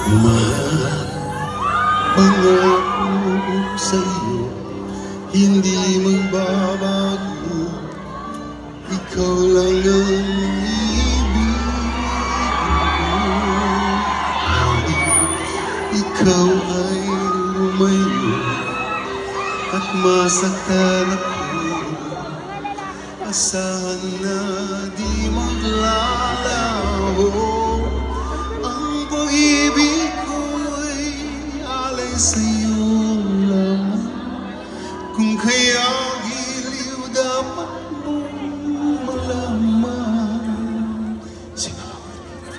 Mahal, pangako sa'yo, hindi magbabago. Ikaw lang ang ibig ko. Ikaw ay lumayo at masaktan ako. Asahan na